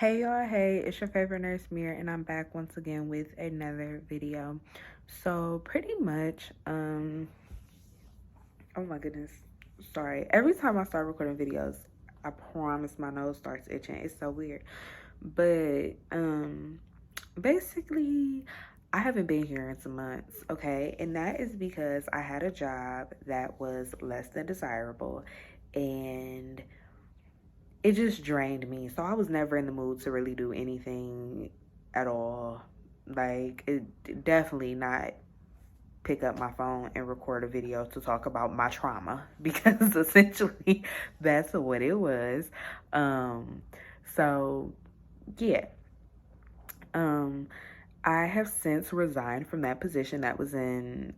Hey y'all, hey, it's your favorite nurse Mir, and I'm back once again with another video. So pretty much, oh my goodness, sorry. Every time I start recording videos, I promise my nose starts itching. It's so weird. But basically I haven't been here in some months, okay? And that is because I had a job that was less than desirable and it just drained me. So I was never in the mood to really do anything at all. Like, it definitely not pick up my phone and record a video to talk about my trauma because essentially that's what it was. Um, so yeah. Um, I have since resigned from that position that was in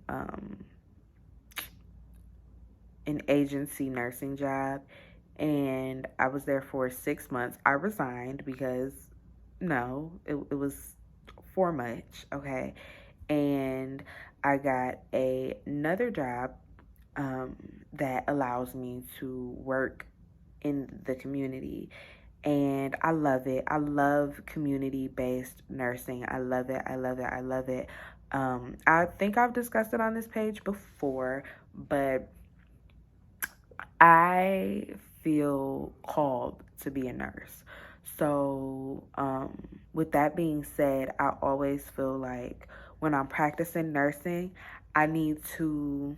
an agency nursing job, and I was there for 6 months. I resigned because no, it was for much, okay? And I got another job um, that allows me to work in the community. And I love it. I love community based nursing. I love it. I love it. I love it. I think I've discussed it on this page before, but I feel called to be a nurse. So, with that being said, I always feel like when I'm practicing nursing, I need to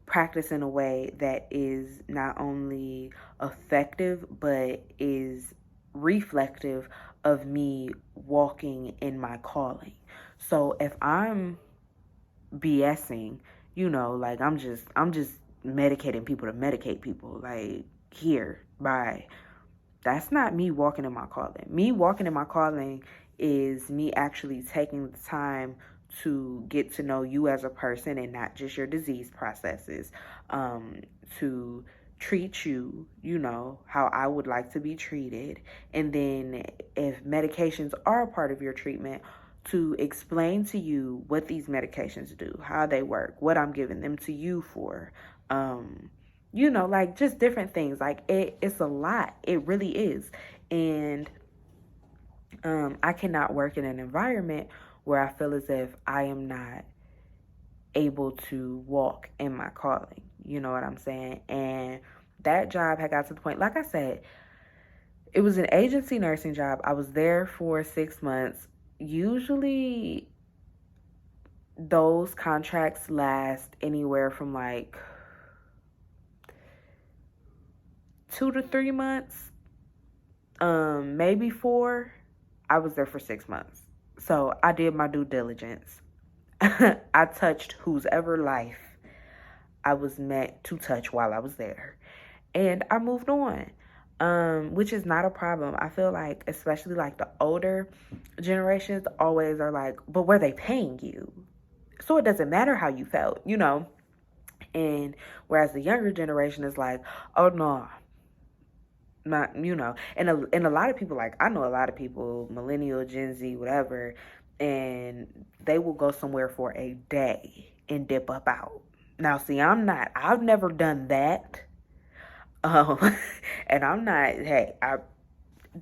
practice in a way that is not only effective but is reflective of me walking in my calling. So if I'm BSing, like I'm just medicating people to medicate people, like here, bye. That's not me walking in my calling. Me walking in my calling is me actually taking the time to get to know you as a person and not just your disease processes. Um, to treat you, how I would like to be treated. And then if medications are a part of your treatment, to explain to you what these medications do, how they work, what I'm giving them to you for. Um, like just different things. Like it's a lot. It really is. And I cannot work in an environment where I feel as if I am not able to walk in my calling. You know what I'm saying? And that job had got to the point, like I said, it was an agency nursing job. I was there for 6 months. Usually those contracts last anywhere from like 2 to 3 months, maybe four. I was there for 6 months. So I did my due diligence. I touched whose ever life I was meant to touch while I was there. And I moved on. Which is not a problem. I feel like, especially like the older generations always are like, but were they paying you? So it doesn't matter how you felt. And whereas the younger generation is like, oh no, not, and a lot of people, like I know a lot of people, millennial, Gen Z, whatever, and they will go somewhere for a day and dip up out. Now see, I've never done that. um and I'm not, hey, I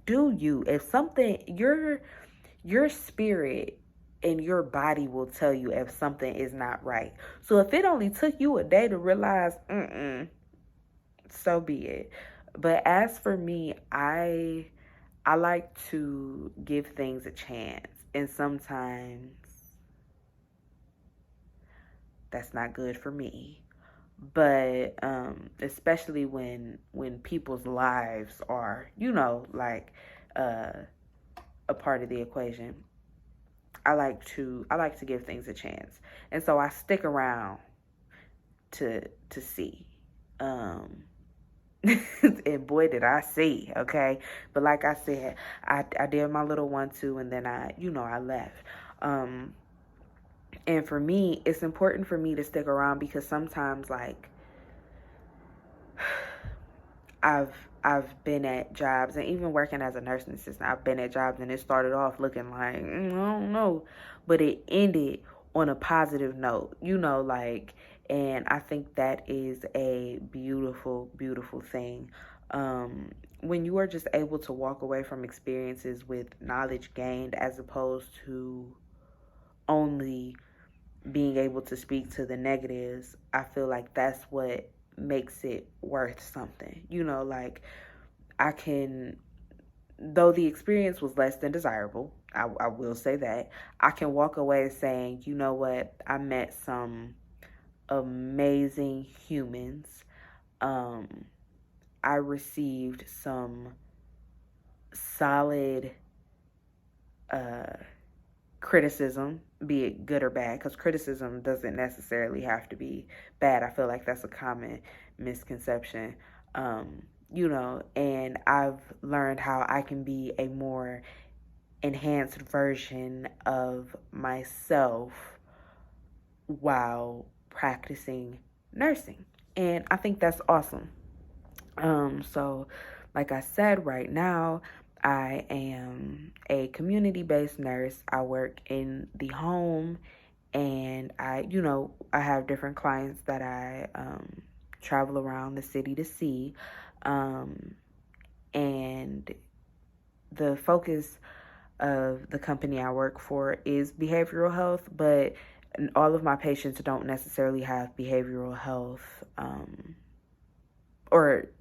do you, if something, your spirit and your body will tell you if something is not right. So if it only took you a day to realize, so be it. But as for me, I like to give things a chance, and sometimes that's not good for me. But especially when people's lives are, like uh, a part of the equation, I like to give things a chance, and so I stick around to see. Um, and boy did I see, okay? But like I said, I did my little 1 2, and then I left. Um and for me, it's important for me to stick around because sometimes, like, I've I've been at jobs, and even working as a nursing assistant, I've been at jobs and it started off looking like, I don't know, but it ended on a positive note, like, and I think that is a beautiful, beautiful thing. when you are just able to walk away from experiences with knowledge gained as opposed to only being able to speak to the negatives, I feel like that's what makes it worth something. Like I can, though the experience was less than desirable, I will say that, I can walk away saying, you know what, I met some amazing humans. I received some solid uh, criticism, be it good or bad, because criticism doesn't necessarily have to be bad. I feel like that's a common misconception. And I've learned how I can be a more enhanced version of myself while practicing nursing. And I think that's awesome. So like I said, right now, I am a community-based nurse. I work in the home, and I have different clients that I travel around the city to see. And the focus of the company I work for is behavioral health, but all of my patients don't necessarily have behavioral health or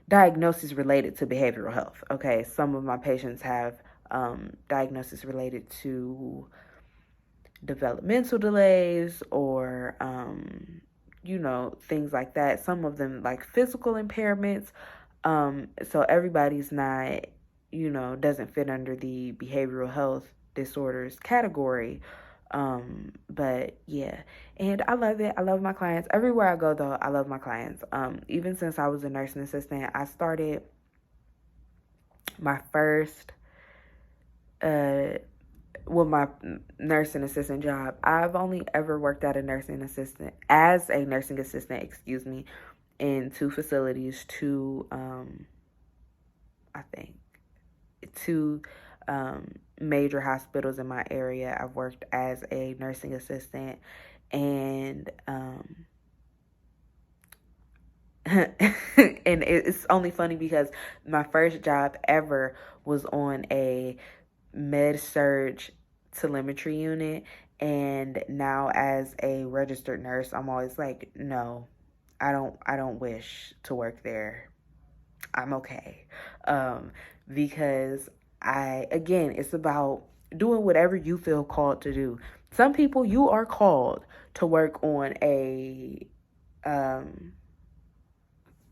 diagnosis related to behavioral health. Okay, some of my patients have diagnosis related to developmental delays or things like that. Some of them like physical impairments. So everybody's not, doesn't fit under the behavioral health disorders category. But yeah, and I love it. I love my clients. Everywhere I go though, I love my clients. Even since I was a nursing assistant, I started my first my nursing assistant job. I've only ever worked at a nursing assistant as a nursing assistant, in two facilities, I think two major hospitals in my area. I've worked as a nursing assistant, and and it's only funny because my first job ever was on a med surge telemetry unit, and now as a registered nurse, I'm always like, no, I don't wish to work there. I'm okay. Because it's about doing whatever you feel called to do. Some people, you are called to work on a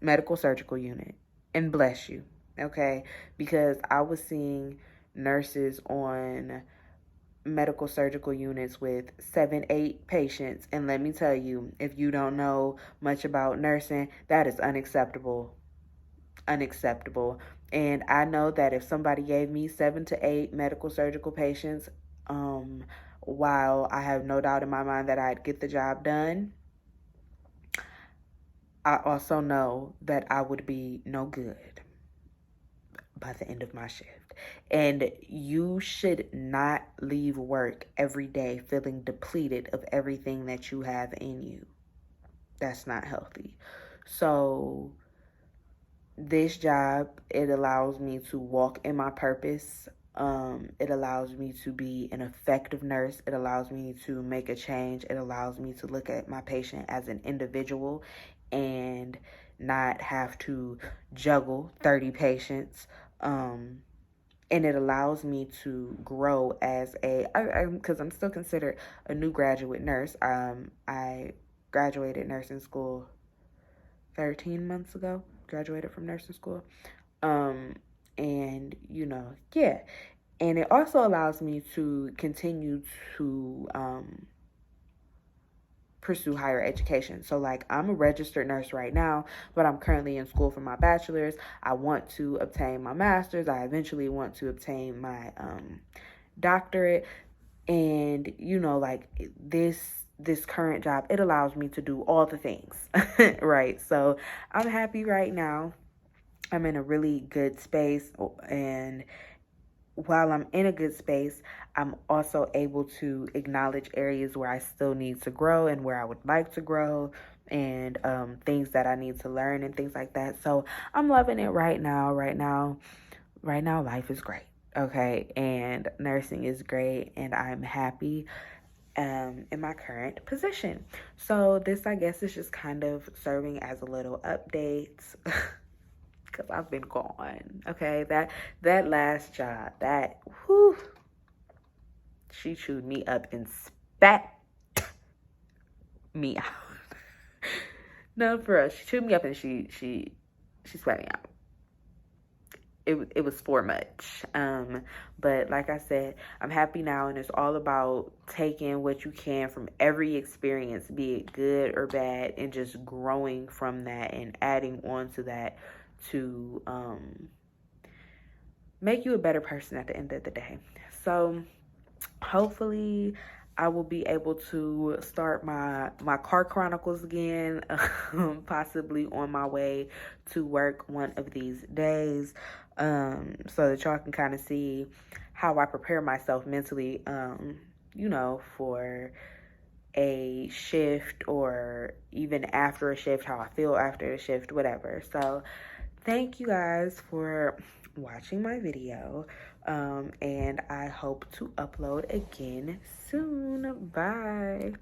medical surgical unit, and bless you, okay? Because I was seeing nurses on medical surgical units with 7-8 patients, and let me tell you, if you don't know much about nursing, that is unacceptable. And I know that if somebody gave me 7 to 8 medical surgical patients, while I have no doubt in my mind that I'd get the job done, I also know that I would be no good by the end of my shift. And you should not leave work every day feeling depleted of everything that you have in you. That's not healthy. So this job, it allows me to walk in my purpose. It allows me to be an effective nurse. It allows me to make a change. It allows me to look at my patient as an individual and not have to juggle 30 patients. And it allows me to grow as because I'm still considered a new graduate nurse. I graduated nursing school 13 months ago, graduated from nursing school. And yeah. And it also allows me to continue to pursue higher education. So like, I'm a registered nurse right now, but I'm currently in school for my bachelor's. I want to obtain my master's. I eventually want to obtain my doctorate. And like, this current job, it allows me to do all the things. Right? So I'm happy right now. I'm in a really good space, and while I'm in a good space, I'm also able to acknowledge areas where I still need to grow and where I would like to grow. and things that I need to learn and things like that. So I'm loving it right now. Right now, life is great. Okay, and nursing is great, and I'm happy in my current position. So this, I guess, is just kind of serving as a little update because I've been gone. Okay, that last job, that whew, she chewed me up and spat me out. No, for real, she chewed me up and she spat me out. It was for much. But like I said, I'm happy now, and it's all about taking what you can from every experience, be it good or bad, and just growing from that and adding on to that to make you a better person at the end of the day. So hopefully I will be able to start my car chronicles again, possibly on my way to work one of these days, so that y'all can kind of see how I prepare myself mentally, for a shift, or even after a shift, how I feel after a shift, whatever. So thank you guys for watching my video, and I hope to upload again soon. Bye.